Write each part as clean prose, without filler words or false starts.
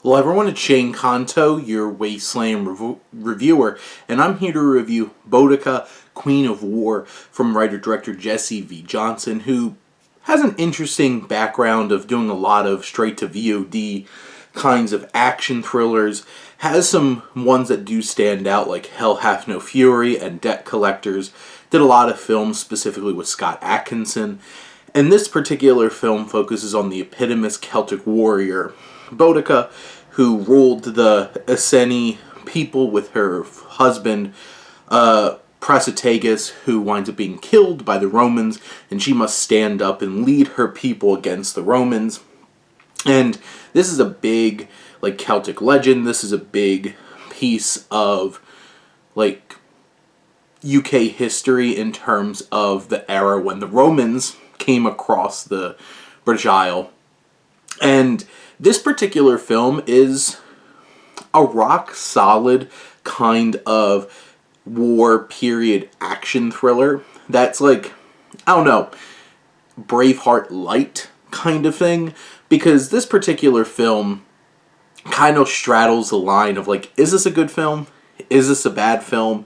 Hello everyone, it's Shane Kanto, your Wasteland reviewer, and I'm here to review Boudica, Queen of War, from writer-director Jesse V. Johnson, who has an interesting background of doing a lot of straight-to-VOD kinds of action thrillers, has some ones that do stand out like Hell Hath No Fury and Debt Collectors, did a lot of films specifically with Scott Adkinson, and this particular film focuses on the eponymous Celtic warrior, Boudica, who ruled the Iceni people with her husband, Prasutagus, who winds up being killed by the Romans, and she must stand up and lead her people against the Romans. And this is a big, Celtic legend. This is a big piece of, UK history in terms of the era when the Romans came across the British Isle. And this particular film is a rock-solid kind of war period action thriller that's Braveheart light kind of thing, because this particular film kind of straddles the line of, is this a good film? Is this a bad film?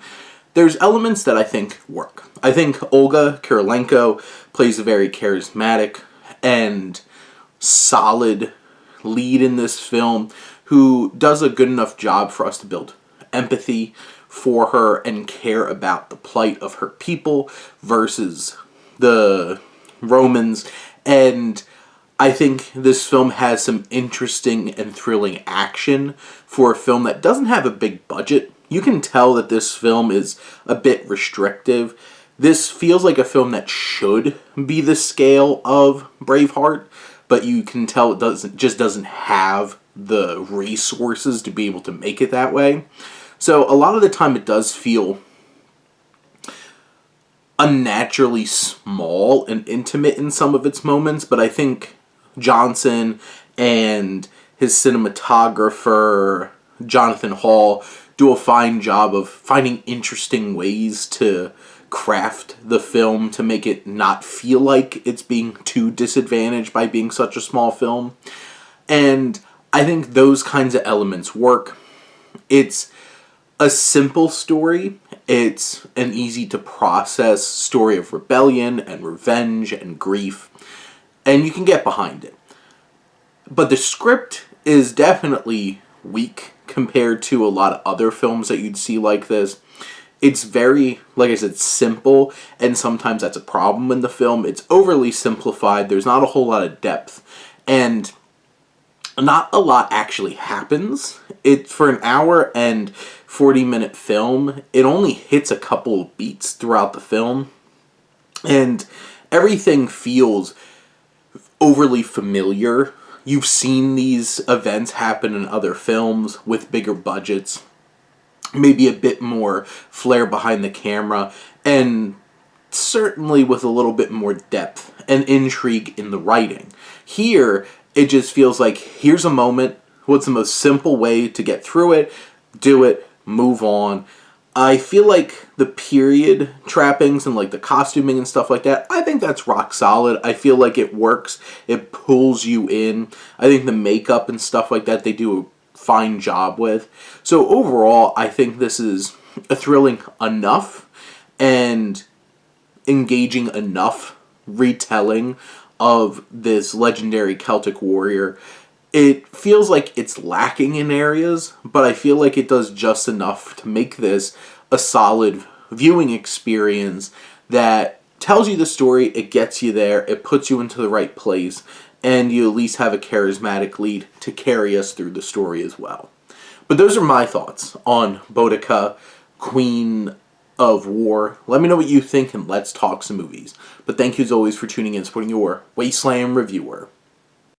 There's elements that I think work. I think Olga Kurylenko plays a very charismatic and solid lead in this film who does a good enough job for us to build empathy for her and care about the plight of her people versus the Romans. And I think this film has some interesting and thrilling action for a film that doesn't have a big budget. You can tell that this film is a bit restrictive. This feels like a film that should be the scale of Braveheart, but you can tell it doesn't have the resources to be able to make it that way. So a lot of the time it does feel unnaturally small and intimate in some of its moments, but I think Johnson and his cinematographer, Jonathan Hall, do a fine job of finding interesting ways to craft the film to make it not feel like it's being too disadvantaged by being such a small film. And I think those kinds of elements work. It's a simple story. It's an easy to process story of rebellion and revenge and grief, and you can get behind it. But the script is definitely weak compared to a lot of other films that you'd see like this. It's very, like I said, simple, and sometimes that's a problem in the film. It's overly simplified. There's not a whole lot of depth, and not a lot actually happens. For an hour and 40-minute film, it only hits a couple of beats throughout the film, and everything feels overly familiar. You've seen these events happen in other films with bigger budgets, maybe a bit more flair behind the camera, and certainly with a little bit more depth and intrigue in the writing. Here, it just feels like, here's a moment, what's the most simple way to get through it, do it, move on. I feel like the period trappings and the costuming and stuff like that, I think that's rock solid. I feel like it works. It pulls you in. I think the makeup and stuff like that, they do a fine job with. So overall, I think this is a thrilling enough and engaging enough retelling of this legendary Celtic warrior. It feels like it's lacking in areas, but I feel like it does just enough to make this a solid viewing experience that tells you the story, it gets you there, it puts you into the right place, and you at least have a charismatic lead to carry us through the story as well. But those are my thoughts on Boudica, Queen of War. Let me know what you think, and let's talk some movies. But thank you as always for tuning in and supporting your Wasteland reviewer.